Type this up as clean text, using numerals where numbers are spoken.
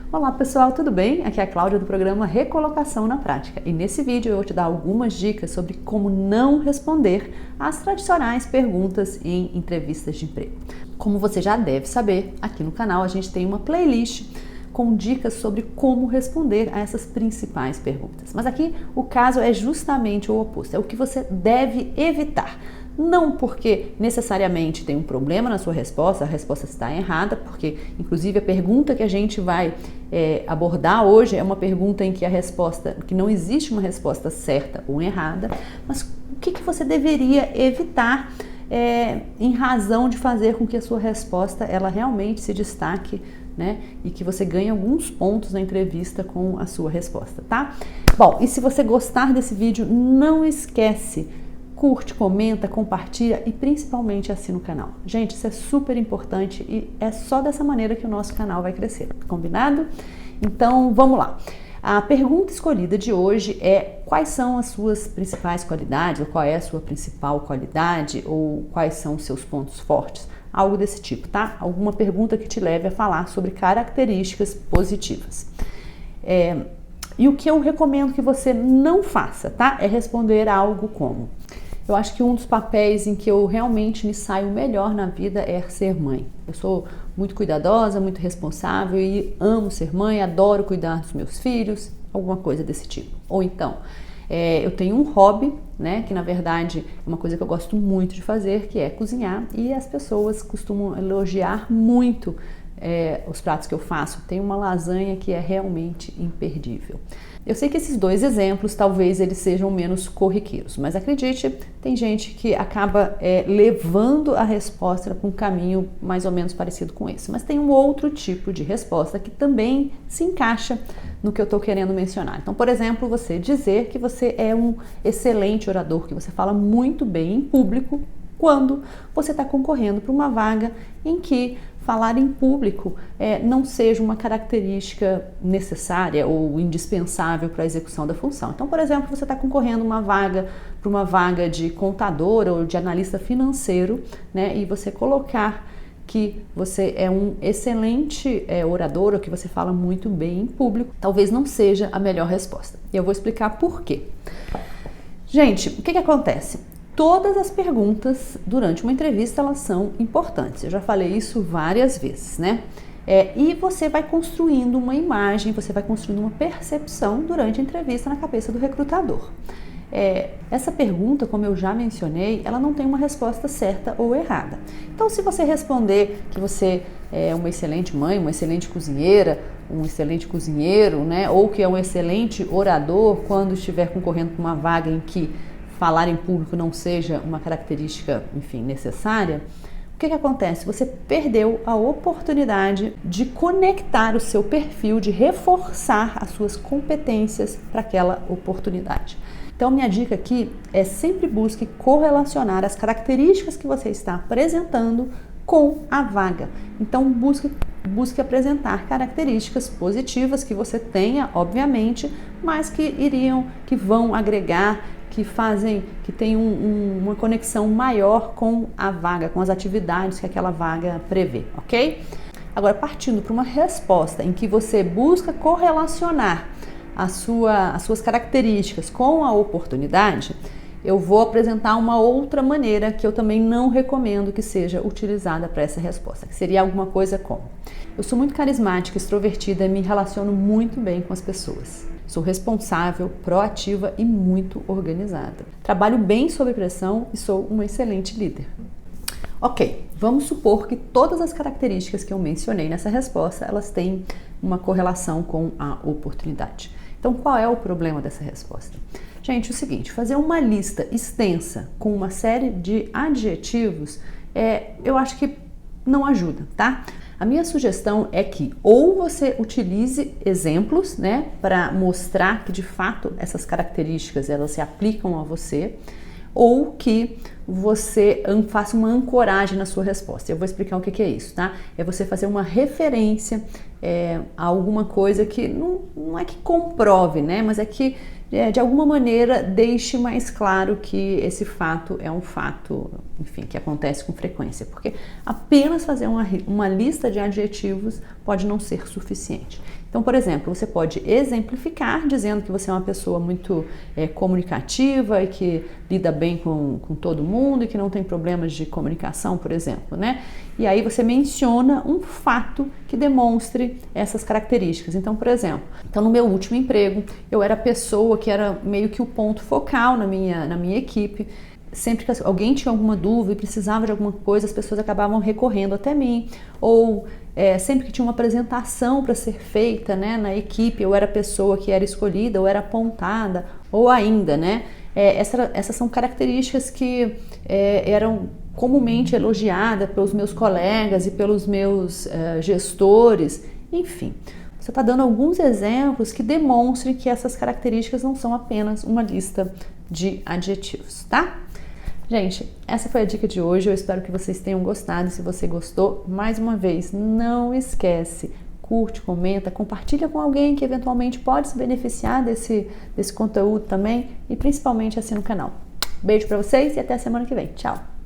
Olá pessoal, tudo bem? Aqui é a Cláudia do programa Recolocação na Prática e nesse vídeo eu vou te dar algumas dicas sobre como não responder às tradicionais perguntas em entrevistas de emprego. Como você já deve saber, aqui no canal a gente tem uma playlist com dicas sobre como responder a essas principais perguntas. Mas aqui o caso é justamente o oposto, é o que você deve evitar. Não porque necessariamente tem um problema na sua resposta, a resposta está errada, porque inclusive a pergunta que a gente vai abordar hoje é uma pergunta em que a resposta, que não existe uma resposta certa ou errada, mas o que você deveria evitar em razão de fazer com que a sua resposta ela realmente se destaque, né? E que você ganhe alguns pontos na entrevista com a sua resposta, tá? Bom, e se você gostar desse vídeo, não esquece, curte, comenta, compartilha e principalmente assina o canal. Gente, isso é super importante e é só dessa maneira que o nosso canal vai crescer, combinado? Então, vamos lá. A pergunta escolhida de hoje é: quais são as suas principais qualidades, ou qual é a sua principal qualidade, ou quais são os seus pontos fortes? Algo desse tipo, tá? Alguma pergunta que te leve a falar sobre características positivas. E o que eu recomendo que você não faça, tá? É responder algo como: eu acho que um dos papéis em que eu realmente me saio melhor na vida é ser mãe. Eu sou muito cuidadosa, muito responsável e amo ser mãe, adoro cuidar dos meus filhos, alguma coisa desse tipo. Ou então, eu tenho um hobby, né, que na verdade é uma coisa que eu gosto muito de fazer, que é cozinhar, e as pessoas costumam elogiar muito os pratos que eu faço. Tem uma lasanha que é realmente imperdível. Eu sei que esses dois exemplos talvez eles sejam menos corriqueiros, mas acredite, tem gente que acaba levando a resposta para um caminho mais ou menos parecido com esse. Mas tem um outro tipo de resposta que também se encaixa no que eu estou querendo mencionar. Então, por exemplo, você dizer que você é um excelente orador, que você fala muito bem em público, quando você está concorrendo para uma vaga em que falar em público não seja uma característica necessária ou indispensável para a execução da função. Então, por exemplo, você está concorrendo para uma vaga de contador ou de analista financeiro, né, e você colocar que você é um excelente orador ou que você fala muito bem em público, talvez não seja a melhor resposta. E eu vou explicar por quê. Gente, o que acontece? Todas as perguntas durante uma entrevista elas são importantes. Eu já falei isso várias vezes, né? E você vai construindo uma imagem, você vai construindo uma percepção durante a entrevista na cabeça do recrutador. Essa pergunta, como eu já mencionei, ela não tem uma resposta certa ou errada. Então, se você responder que você é uma excelente mãe, uma excelente cozinheira, um excelente cozinheiro, né? Ou que é um excelente orador quando estiver concorrendo para uma vaga em que falar em público não seja uma característica, enfim, necessária, o que acontece? Você perdeu a oportunidade de conectar o seu perfil, de reforçar as suas competências para aquela oportunidade. Então, minha dica aqui é sempre busque correlacionar as características que você está apresentando com a vaga. Então, busque apresentar características positivas que você tenha, obviamente, mas que vão agregar, que tem uma conexão maior com a vaga, com as atividades que aquela vaga prevê, ok? Agora, partindo para uma resposta em que você busca correlacionar as suas características com a oportunidade, eu vou apresentar uma outra maneira que eu também não recomendo que seja utilizada para essa resposta, que seria alguma coisa como: eu sou muito carismática, extrovertida e me relaciono muito bem com as pessoas. Sou responsável, proativa e muito organizada. Trabalho bem sob pressão e sou uma excelente líder. Ok, vamos supor que todas as características que eu mencionei nessa resposta, elas têm uma correlação com a oportunidade. Então, qual é o problema dessa resposta? Gente, é o seguinte: fazer uma lista extensa com uma série de adjetivos, eu acho que não ajuda, tá? A minha sugestão é que ou você utilize exemplos, né, para mostrar que de fato essas características elas se aplicam a você, ou que você faça uma ancoragem na sua resposta. Eu vou explicar o que é isso, tá? É você fazer uma referência a alguma coisa que não é que comprove, né, mas é que de alguma maneira deixe mais claro que esse fato é um fato, enfim, que acontece com frequência, porque apenas fazer uma lista de adjetivos pode não ser suficiente. Então, por exemplo, você pode exemplificar dizendo que você é uma pessoa muito comunicativa e que lida bem com todo mundo e que não tem problemas de comunicação, por exemplo, né? E aí você menciona um fato que demonstre essas características. Então, por exemplo, no meu último emprego, eu era a pessoa que era meio que o ponto focal na minha equipe. Sempre que alguém tinha alguma dúvida e precisava de alguma coisa, as pessoas acabavam recorrendo até mim. Ou sempre que tinha uma apresentação para ser feita, né, na equipe, eu era a pessoa que era escolhida, ou era apontada, ou ainda, né? Essas são características que eram comumente elogiadas pelos meus colegas e pelos meus gestores, enfim. Você está dando alguns exemplos que demonstrem que essas características não são apenas uma lista de adjetivos, tá? Gente, essa foi a dica de hoje, eu espero que vocês tenham gostado. Se você gostou, mais uma vez, não esquece, curte, comenta, compartilha com alguém que eventualmente pode se beneficiar desse conteúdo também e principalmente assina o canal. Beijo pra vocês e até a semana que vem. Tchau!